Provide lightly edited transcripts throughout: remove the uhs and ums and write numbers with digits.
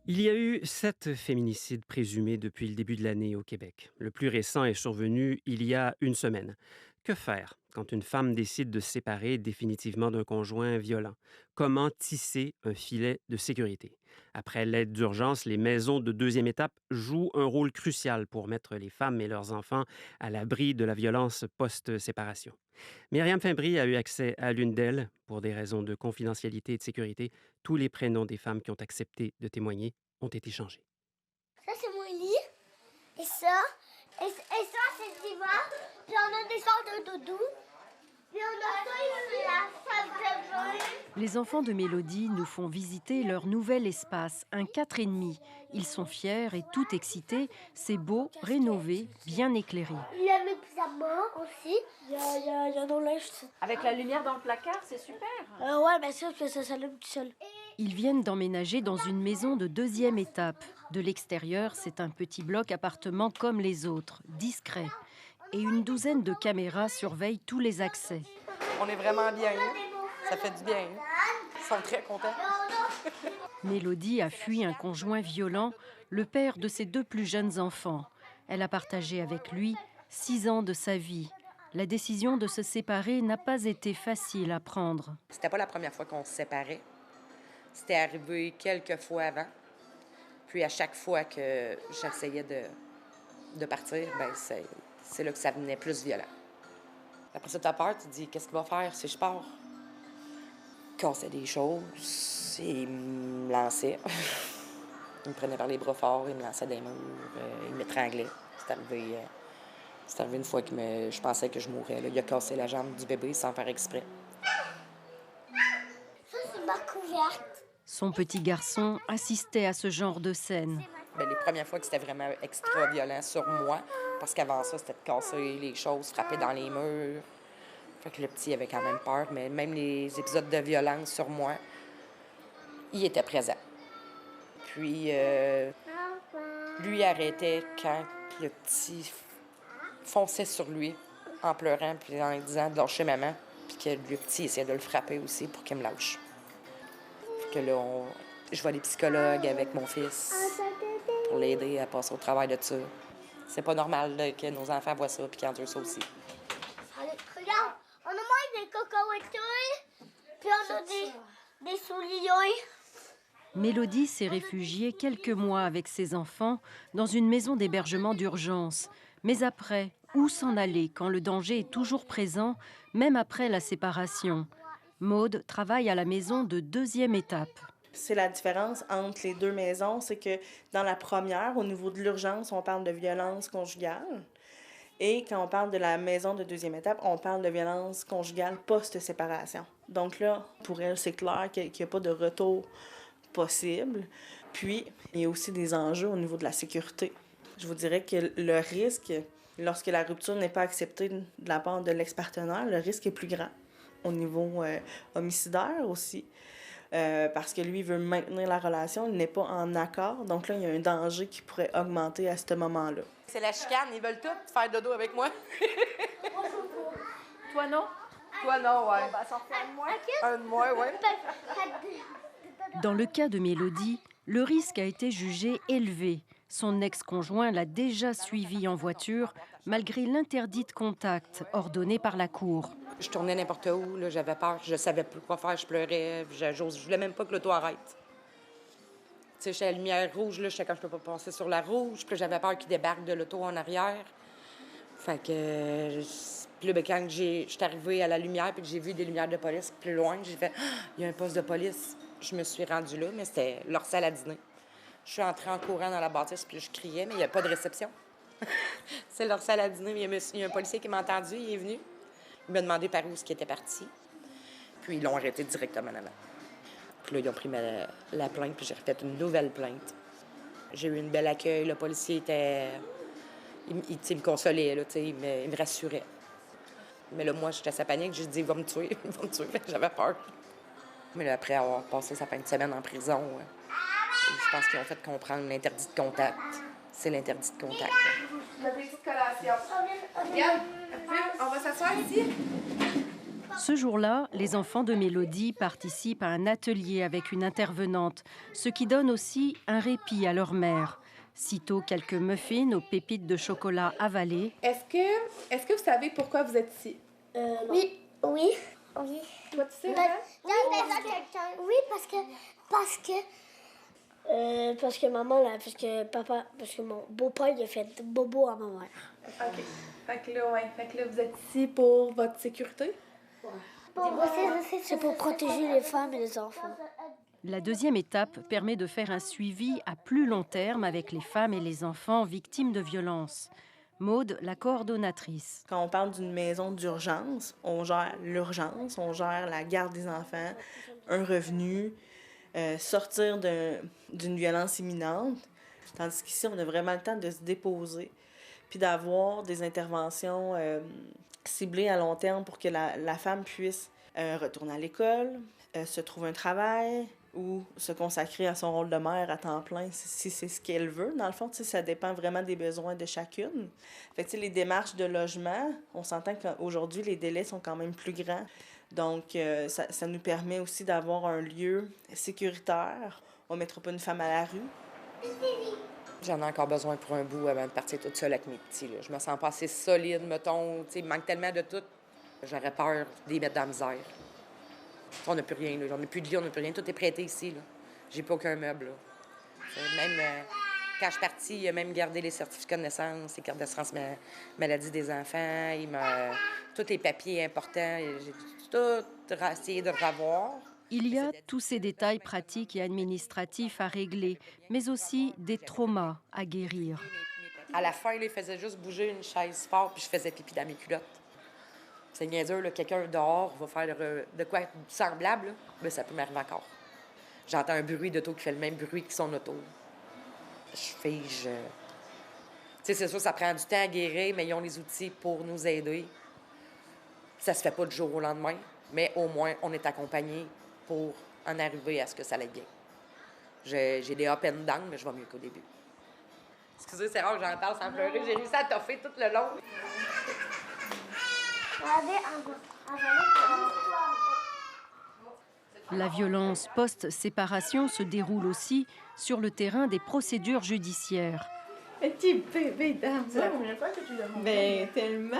Il y a eu 7 féminicides présumés depuis le début de l'année au Québec. Le plus récent est survenu il y a une semaine. Que faire quand une femme décide de se séparer définitivement d'un conjoint violent? Comment tisser un filet de sécurité? Après l'aide d'urgence, les maisons de deuxième étape jouent un rôle crucial pour mettre les femmes et leurs enfants à l'abri de la violence post-séparation. Myriam Fimbry a eu accès à l'une d'elles. Pour des raisons de confidentialité et de sécurité, tous les prénoms des femmes qui ont accepté de témoigner ont été changés. Ça, c'est mon lit. Et ça, ça c'est le divan. Puis on a des sortes de doudou. Puis on a ça ici, la salle de bain. Les enfants de Mélodie nous font visiter leur nouvel espace, un 4,5. Ils sont fiers et tout excités. C'est beau, rénové, bien éclairé. Il y a mes pyjamas aussi. Il y a nos linges. Avec la lumière dans le placard, c'est super. Ouais, bien sûr, parce que ça s'allume tout seul. Ils viennent d'emménager dans une maison de deuxième étape. De l'extérieur, c'est un petit bloc appartement comme les autres, discret. Et une douzaine de caméras surveillent tous les accès. On est vraiment bien. Ça fait du bien. Ils sont très contents. Mélodie a fui un conjoint violent, le père de ses 2 plus jeunes enfants. Elle a partagé avec lui 6 ans de sa vie. La décision de se séparer n'a pas été facile à prendre. C'était pas la première fois qu'on se séparait. C'était arrivé quelques fois avant. Puis à chaque fois que j'essayais de partir, ben c'est là que ça venait plus violent. Après ça, t'as peur, tu te dis, qu'est-ce qu'il va faire si je pars? Il cassait des choses, il me lançait. Il me prenait par les bras forts, il me lançait des murs, il m'étranglait. C'est arrivé une fois que je pensais que je mourrais. Là. Il a cassé la jambe du bébé sans faire exprès. Ça, c'est ma couverte. Son petit garçon assistait à ce genre de scène. Bien, les premières fois que c'était vraiment extra violent sur moi, parce qu'avant ça, c'était de casser les choses, frapper dans les murs. Fait que le petit avait quand même peur, mais même les épisodes de violence sur moi, il était présent. Puis, lui arrêtait quand le petit fonçait sur lui en pleurant, puis en lui disant de lâcher maman, puis que le petit essayait de le frapper aussi pour qu'il me lâche. Fait que là, je vois des psychologues avec mon fils pour l'aider à passer au travail de ça. C'est pas normal là, que nos enfants voient ça puis qu'ils endurent ça aussi. Allez, regarde, on a moins des cacahuètes, puis on a des souliers. Mélodie s'est réfugiée quelques mois avec ses enfants dans une maison d'hébergement d'urgence. Mais après, où s'en aller quand le danger est toujours présent, même après la séparation? Maude travaille à la maison de deuxième étape. C'est la différence entre les 2 maisons, c'est que dans la première, au niveau de l'urgence, on parle de violence conjugale. Et quand on parle de la maison de deuxième étape, on parle de violence conjugale post-séparation. Donc là, pour elle, c'est clair qu'il n'y a pas de retour possible. Puis, il y a aussi des enjeux au niveau de la sécurité. Je vous dirais que le risque, lorsque la rupture n'est pas acceptée de la part de l'ex-partenaire, le risque est plus grand au niveau homicidaire aussi. Parce que lui veut maintenir la relation, il n'est pas en accord. Donc là, il y a un danger qui pourrait augmenter à ce moment-là. C'est la chicane, ils veulent tous faire dodo avec moi. Toi non? Toi non, ouais. Ça fait de moi. Un de moi, ouais. Dans le cas de Mélodie, le risque a été jugé élevé. Son ex-conjoint l'a déjà suivie en voiture, malgré l'interdit de contact ordonné par la cour. Je tournais n'importe où, là, j'avais peur, je savais plus quoi faire, je pleurais, je voulais même pas que l'auto arrête. Tu sais, j'étais à la lumière rouge, là, j'étais comme je peux pas passer sur la rouge, puis j'avais peur qu'il débarque de l'auto en arrière. Fait que, puis là, ben, quand j'étais arrivée à la lumière, puis que j'ai vu des lumières de police plus loin, j'ai fait, ah, il y a un poste de police. Je me suis rendue là, mais c'était leur salle à dîner. Je suis entrée en courant dans la bâtisse, puis je criais, mais il n'y a pas de réception. C'est leur salle à dîner, mais il y a un policier qui m'a entendu, il est venu. Il m'a demandé par où ce qui était parti. Puis ils l'ont arrêté directement en avant. Puis là, ils ont pris la plainte, puis j'ai refait une nouvelle plainte. J'ai eu un bel accueil, le policier était... Il me consolait, là, il me rassurait. Mais là, moi, j'étais à sa panique, j'ai dit, il va me tuer, il va me tuer. J'avais peur. Mais là, après avoir passé sa fin de semaine en prison, je pense qu'ils ont fait comprendre l'interdit de contact. C'est l'interdit de contact. On a des petites collations. Regarde, on va s'asseoir ici. Ce jour-là, les enfants de Mélodie participent à un atelier avec une intervenante, ce qui donne aussi un répit à leur mère. Sitôt quelques muffins aux pépites de chocolat avalées, Est-ce que vous savez pourquoi vous êtes ici? Oui, oui, oui. Toi, tu sais, Ben, hein? oui, parce que maman, là, parce que mon beau-père, il a fait bobo à ma mère. OK. Fait que là, vous êtes ici pour votre sécurité? C'est pour protéger les femmes et les enfants. la deuxième étape permet de faire un suivi à plus long terme avec les femmes et les enfants victimes de violences. Maude, la coordonnatrice. Quand on parle d'une maison d'urgence, on gère l'urgence, on gère la garde des enfants, un revenu, sortir d'une violence imminente. Tandis qu'ici, on a vraiment le temps de se déposer puis d'avoir des interventions ciblées à long terme pour que la femme puisse retourner à l'école, se trouver un travail ou se consacrer à son rôle de mère à temps plein si c'est ce qu'elle veut. Dans le fond, ça dépend vraiment des besoins de chacune. Fait que, les démarches de logement, on s'entend qu'aujourd'hui, les délais sont quand même plus grands. Donc, ça nous permet aussi d'avoir un lieu sécuritaire. On ne mettra pas une femme à la rue. J'en ai encore besoin pour un bout avant de partir toute seule avec mes petits. Là. Je me sens pas assez solide, mettons. Il me manque tellement de tout. J'aurais peur de les mettre dans la misère. On n'a plus rien. Là. On n'a plus de lit, on n'a plus rien. Tout est prêté ici. Là. J'ai pas aucun meuble. Là. Même quand je suis partie, il a même gardé les certificats de naissance, les cartes d'assurance maladie des enfants. Tous les papiers importants. J'ai tout essayé de revoir. Il y a tous ces détails pratiques et administratifs à régler, mais aussi des traumas à guérir. À la fin, là, il faisait juste bouger une chaise fort, puis je faisais pipi dans mes culottes. C'est niaiseux, là, quelqu'un dehors va faire de quoi semblable, là, mais ça peut m'arriver encore. J'entends un bruit d'auto qui fait le même bruit que son auto. Je fige. Tu sais, c'est sûr, ça prend du temps à guérir, mais ils ont les outils pour nous aider. Ça se fait pas du jour au lendemain, mais au moins, on est accompagnés pour en arriver à ce que ça aille bien. J'ai des up and down, mais je vais mieux qu'au début. Excusez, c'est rare que j'en parle sans pleurer. J'ai réussi à toffer tout le long. La violence post-séparation se déroule aussi sur le terrain des procédures judiciaires. Petit bébé d'amour. C'est la première fois que tu le montres. Ben, tellement.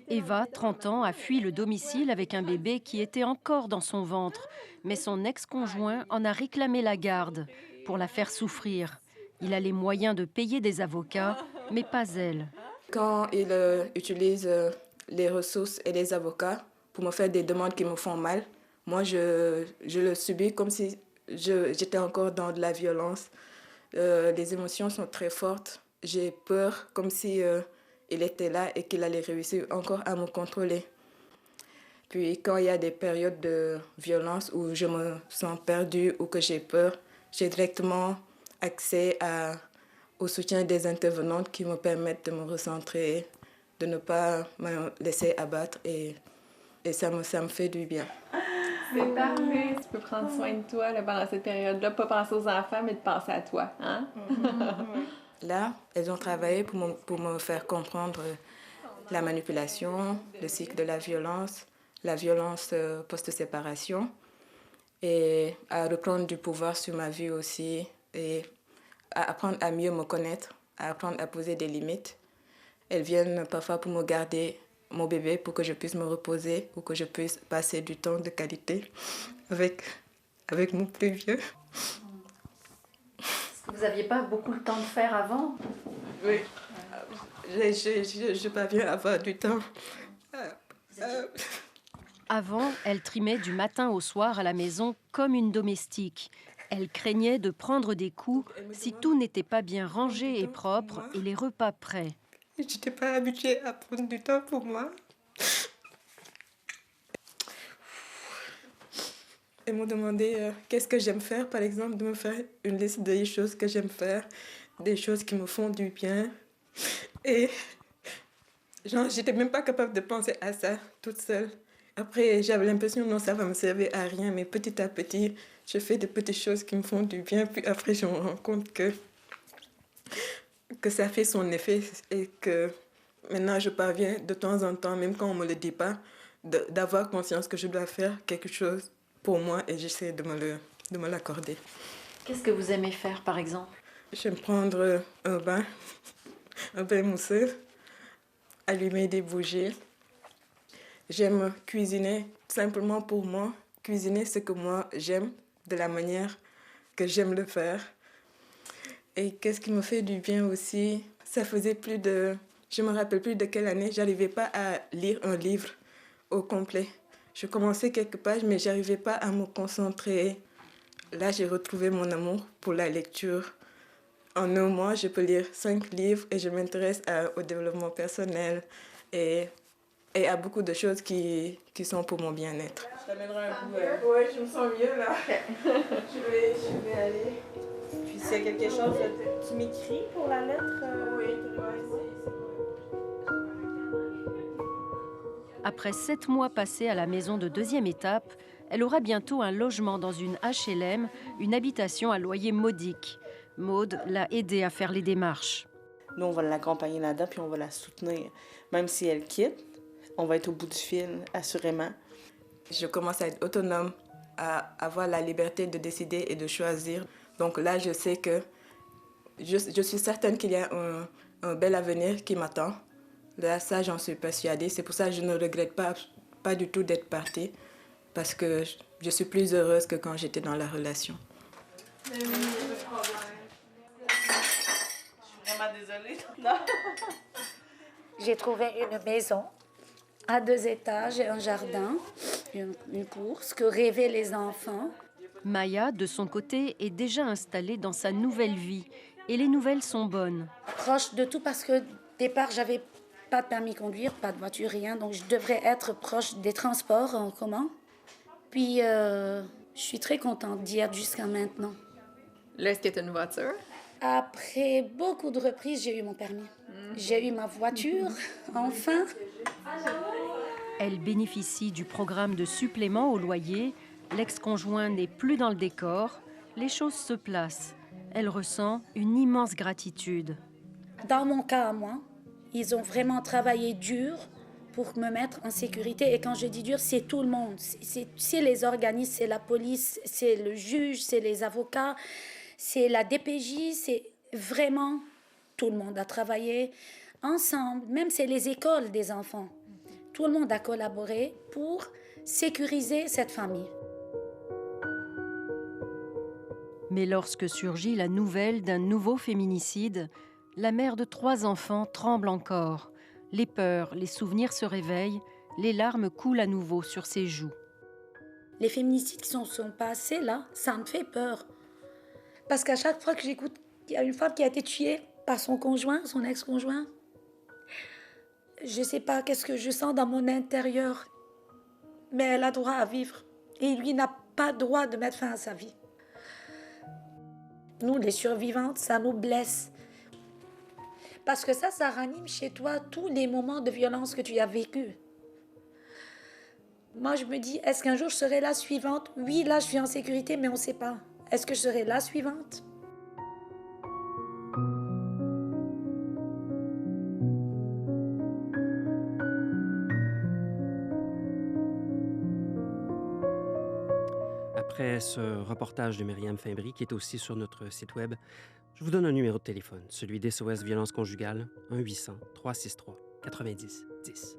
Eva, 30 ans, a fui le domicile avec un bébé qui était encore dans son ventre. Mais son ex-conjoint en a réclamé la garde pour la faire souffrir. Il a les moyens de payer des avocats, mais pas elle. Quand il utilise les ressources et les avocats pour me faire des demandes qui me font mal, moi, je le subis comme si j'étais encore dans de la violence. Les émotions sont très fortes. J'ai peur comme si il était là et qu'il allait réussir encore à me contrôler. Puis quand il y a des périodes de violence où je me sens perdue ou que j'ai peur, j'ai directement accès au soutien des intervenantes qui me permettent de me recentrer, de ne pas me laisser abattre et ça me fait du bien. C'est parfait. Tu peux prendre soin de toi là, pendant cette période-là, pas penser aux enfants, mais de penser à toi. Hein? Là, elles ont travaillé pour me faire comprendre la manipulation, le cycle de la violence post-séparation et à reprendre du pouvoir sur ma vie aussi et à apprendre à mieux me connaître, à apprendre à poser des limites. Elles viennent parfois pour me garder mon bébé pour que je puisse me reposer ou que je puisse passer du temps de qualité avec mon plus vieux. Vous n'aviez pas beaucoup le temps de faire avant? Oui, je parviens à avoir du temps. Avant, elle trimait du matin au soir à la maison comme une domestique. Elle craignait de prendre des coups si tout n'était pas bien rangé et propre et les repas prêts. Je n'étais pas habituée à prendre du temps pour moi. Elles m'ont demandé qu'est-ce que j'aime faire, par exemple, de me faire une liste des choses que j'aime faire, des choses qui me font du bien. Et j'étais même pas capable de penser à ça toute seule. Après, j'avais l'impression non, ça va me servir à rien, mais petit à petit, je fais des petites choses qui me font du bien. Puis après, je me rends compte que ça fait son effet et que Maintenant, je parviens de temps en temps, même quand on ne me le dit pas, d'avoir conscience que je dois faire quelque chose pour moi et j'essaie de me l'accorder. Qu'est-ce que vous aimez faire, par exemple? J'aime prendre un bain mousseux, allumer des bougies. J'aime cuisiner simplement pour moi, cuisiner ce que moi j'aime, de la manière que j'aime le faire. Et qu'est-ce qui me fait du bien aussi? Ça faisait je me rappelle plus de quelle année, j'arrivais pas à lire un livre au complet. Je commençais quelques pages, mais j'arrivais pas à me concentrer. Là, j'ai retrouvé mon amour pour la lecture. En un mois, je peux lire 5 livres et je m'intéresse au développement personnel et à beaucoup de choses qui sont pour mon bien-être. Je t'amènerai un coup. Ouais, je me sens mieux là. je vais aller. Puis s'il y a quelque chose, tu m'écris pour la lettre? Oui, Après 7 mois passés à la maison de deuxième étape, elle aura bientôt un logement dans une HLM, une habitation à loyer modique. Maude l'a aidée à faire les démarches. Nous, on va l'accompagner là-dedans, puis on va la soutenir. Même si elle quitte, on va être au bout du fil, assurément. Je commence à être autonome, à avoir la liberté de décider et de choisir. Donc là, je sais que je suis certaine qu'il y a un bel avenir qui m'attend. Là, ça, j'en suis persuadée. C'est pour ça que je ne regrette pas du tout d'être partie, parce que je suis plus heureuse que quand j'étais dans la relation. Mais oui, pas de problème. Je suis vraiment désolée. Non. J'ai trouvé une maison à 2 étages et un jardin, une cour, ce que rêvaient les enfants. Maya, de son côté, est déjà installée dans sa nouvelle vie. Et les nouvelles sont bonnes. Proche de tout parce que au départ, j'avais pas de permis de conduire, pas de voiture, rien. Donc, je devrais être proche des transports en commun. Puis, je suis très contente d'y être jusqu'à maintenant. Là, est-ce que tu as une voiture? Après beaucoup de reprises, j'ai eu mon permis. J'ai eu ma voiture, enfin. Elle bénéficie du programme de supplément au loyer. L'ex-conjoint n'est plus dans le décor. Les choses se placent. Elle ressent une immense gratitude. Dans mon cas à moi, ils ont vraiment travaillé dur pour me mettre en sécurité. Et quand je dis dur, c'est tout le monde. C'est les organismes, c'est la police, c'est le juge, c'est les avocats, c'est la DPJ, c'est vraiment tout le monde a travaillé ensemble. Même c'est les écoles des enfants. Tout le monde a collaboré pour sécuriser cette famille. Mais lorsque surgit la nouvelle d'un nouveau féminicide, la mère de 3 enfants tremble encore. Les peurs, les souvenirs se réveillent, les larmes coulent à nouveau sur ses joues. Les féminicides qui sont passés là, ça me fait peur. Parce qu'à chaque fois que j'écoute qu'il y a une femme qui a été tuée par son conjoint, son ex-conjoint, je ne sais pas qu'est-ce que je sens dans mon intérieur. Mais elle a droit à vivre. Et lui n'a pas droit de mettre fin à sa vie. Nous, les survivantes, ça nous blesse. Parce que ça ranime chez toi tous les moments de violence que tu as vécus. Moi, je me dis, est-ce qu'un jour je serai la suivante? Oui, là, je suis en sécurité, mais on ne sait pas. Est-ce que je serai la suivante? Après ce reportage de Myriam Fimbry, qui est aussi sur notre site web, je vous donne un numéro de téléphone, celui d'SOS Violence Conjugale, 1-800-363-90-10.